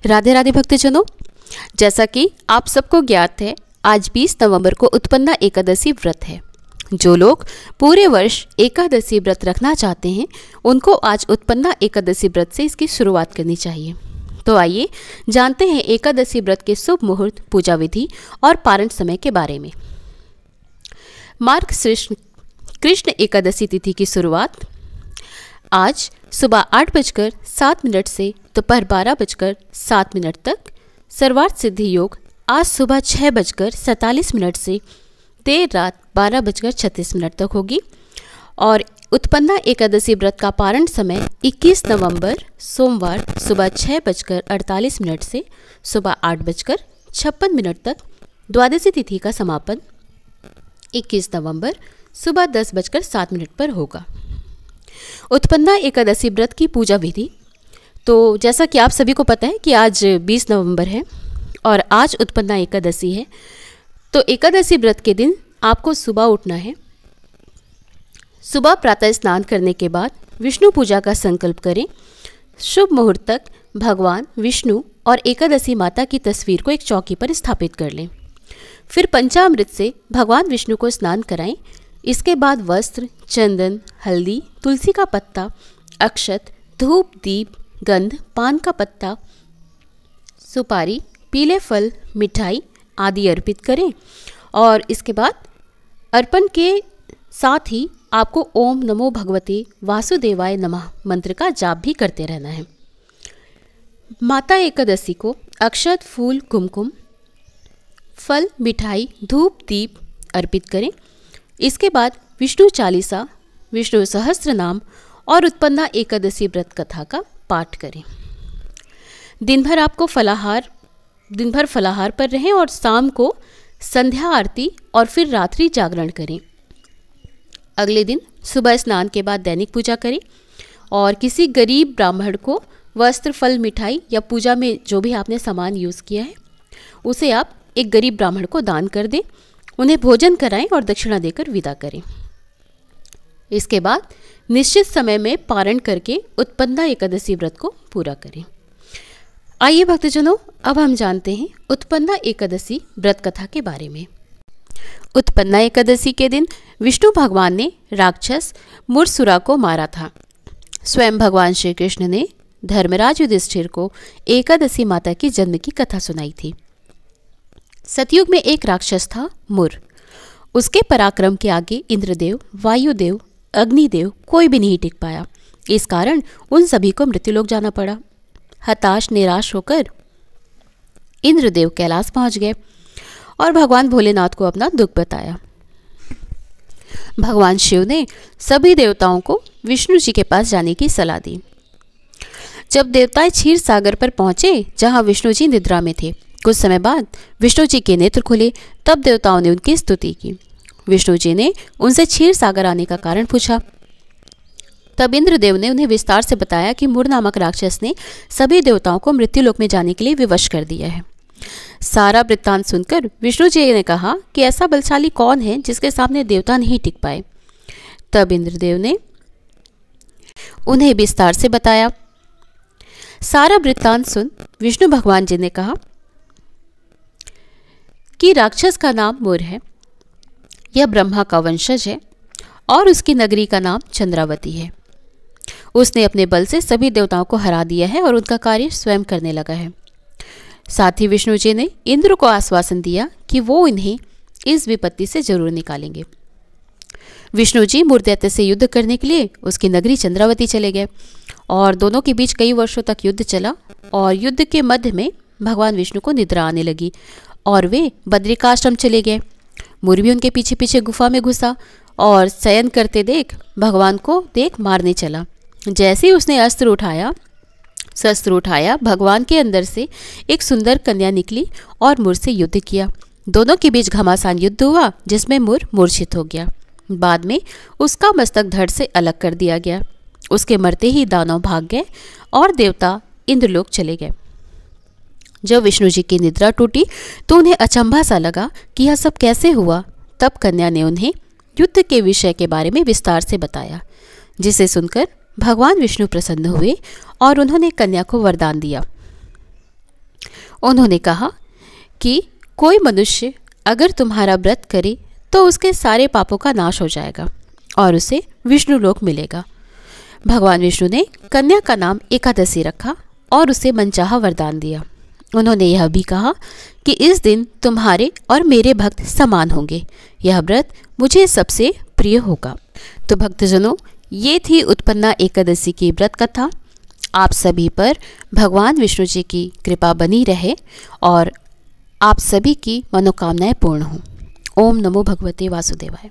राधे राधे भक्तजनों, जैसा कि आप सबको ज्ञात है, आज 20 नवंबर को उत्पन्ना एकादशी व्रत है। जो लोग पूरे वर्ष एकादशी व्रत रखना चाहते हैं उनको आज उत्पन्ना एकादशी व्रत से इसकी शुरुआत करनी चाहिए। तो आइए जानते हैं एकादशी व्रत के शुभ मुहूर्त, पूजा विधि और पारण समय के बारे में। मार्गशीर्ष कृष्ण एकादशी तिथि की शुरुआत आज सुबह 8:07 से दोपहर 12:07 तक। सर्वार्थ सिद्धि योग आज सुबह 6:47 से देर रात 12:36 तक होगी। और उत्पन्ना एकादशी व्रत का पारण समय 21 नवंबर सोमवार सुबह 6:48 से सुबह 8:56 तक। द्वादशी तिथि का समापन 21 नवंबर सुबह 10:07 पर होगा। उत्पन्ना एकादशी व्रत की पूजा विधि, तो जैसा कि आप सभी को पता है कि आज 20 नवंबर है और आज उत्पन्ना एकादशी है। तो एकादशी व्रत के दिन आपको सुबह उठना है। सुबह प्रातः स्नान करने के बाद विष्णु पूजा का संकल्प करें। शुभ मुहूर्त तक भगवान विष्णु और एकादशी माता की तस्वीर को एक चौकी पर स्थापित कर लें। फिर पंचामृत से भगवान विष्णु को स्नान कराएं। इसके बाद वस्त्र, चंदन, हल्दी, तुलसी का पत्ता, अक्षत, धूप, दीप, गंध, पान का पत्ता, सुपारी, पीले फल, मिठाई आदि अर्पित करें। और इसके बाद अर्पण के साथ ही आपको ओम नमो भगवते वासुदेवाय नमः मंत्र का जाप भी करते रहना है। माता एकादशी को अक्षत, फूल, कुमकुम, फल, मिठाई, धूप, दीप अर्पित करें। इसके बाद विष्णु चालीसा, विष्णु सहस्त्र नाम और उत्पन्ना एकादशी व्रत कथा का पाठ करें। दिन भर फलाहार पर रहें और शाम को संध्या आरती और फिर रात्रि जागरण करें। अगले दिन सुबह स्नान के बाद दैनिक पूजा करें और किसी गरीब ब्राह्मण को वस्त्र, फल, मिठाई या पूजा में जो भी आपने सामान यूज़ किया है उसे आप एक गरीब ब्राह्मण को दान कर दें। उन्हें भोजन कराएं और दक्षिणा देकर विदा करें। इसके बाद निश्चित समय में पारण करके उत्पन्ना एकादशी व्रत को पूरा करें। आइए भक्तजनों, अब हम जानते हैं उत्पन्ना एकादशी व्रत कथा के बारे में। उत्पन्ना एकादशी के दिन विष्णु भगवान ने राक्षस मुरसुरा को मारा था। स्वयं भगवान श्री कृष्ण ने धर्मराज युधिष्ठिर को एकादशी माता की जन्म की कथा सुनाई थी। सतयुग में एक राक्षस था मुर। उसके पराक्रम के आगे इंद्रदेव, वायुदेव, अग्निदेव कोई भी नहीं टिक पाया। इस कारण उन सभी को मृत्युलोक जाना पड़ा। हताश निराश होकर इंद्रदेव कैलाश पहुंच गए और भगवान भोलेनाथ को अपना दुख बताया। भगवान शिव ने सभी देवताओं को विष्णु जी के पास जाने की सलाह दी। जब देवताएं क्षीर सागर पर पहुंचे जहां विष्णु जी निद्रा में थे, कुछ समय बाद विष्णु जी के नेत्र खुले। तब देवताओं ने उनकी स्तुति की। विष्णु जी ने उनसे क्षीर सागर आने का कारण पूछा। तब इंद्रदेव ने उन्हें विस्तार से बताया कि मुर नामक राक्षस ने सभी देवताओं को मृत्युलोक में जाने के लिए विवश कर दिया है। सारा वृत्तांत सुनकर विष्णु जी ने कहा कि ऐसा बलशाली कौन है जिसके सामने देवता नहीं टिक पाए। तब इंद्रदेव ने उन्हें विस्तार से बताया। सारा वृत्तांत सुन विष्णु भगवान जी ने कहा कि राक्षस का नाम मुर है। यह ब्रह्मा का वंशज है और उसकी नगरी का नाम चंद्रावती है। उसने अपने बल से सभी देवताओं को हरा दिया है और उनका कार्य स्वयं करने लगा है। साथ ही विष्णु जी ने इंद्र को आश्वासन दिया कि वो इन्हें इस विपत्ति से जरूर निकालेंगे। विष्णु जी मुर दैत्य से युद्ध करने के लिए उसकी नगरी चंद्रावती चले गए और दोनों के बीच कई वर्षों तक युद्ध चला। और युद्ध के मध्य में भगवान विष्णु को निद्रा आने लगी और वे बद्रिकाश्रम चले गए। मुर भी उनके पीछे पीछे गुफा में घुसा और शयन करते देख भगवान को मारने चला। जैसे ही उसने शस्त्र उठाया, भगवान के अंदर से एक सुंदर कन्या निकली और मुर से युद्ध किया। दोनों के बीच घमासान युद्ध हुआ जिसमें मुर मूर्छित हो गया। बाद में उसका मस्तक धड़ से अलग कर दिया गया। उसके मरते ही दानव भाग गए और देवता इंद्रलोक चले गए। जब विष्णु जी की निद्रा टूटी तो उन्हें अचंभा सा लगा कि यह सब कैसे हुआ। तब कन्या ने उन्हें युद्ध के विषय के बारे में विस्तार से बताया, जिसे सुनकर भगवान विष्णु प्रसन्न हुए और उन्होंने कन्या को वरदान दिया। उन्होंने कहा कि कोई मनुष्य अगर तुम्हारा व्रत करे तो उसके सारे पापों का नाश हो जाएगा और उसे विष्णु लोक मिलेगा। भगवान विष्णु ने कन्या का नाम एकादशी रखा और उसे मनचाहा वरदान दिया। उन्होंने यह भी कहा कि इस दिन तुम्हारे और मेरे भक्त समान होंगे, यह व्रत मुझे सबसे प्रिय होगा। तो भक्तजनों, ये थी उत्पन्ना एकादशी की व्रत कथा। आप सभी पर भगवान विष्णु जी की कृपा बनी रहे और आप सभी की मनोकामनाएं पूर्ण हों। ओम नमो भगवते वासुदेवाय।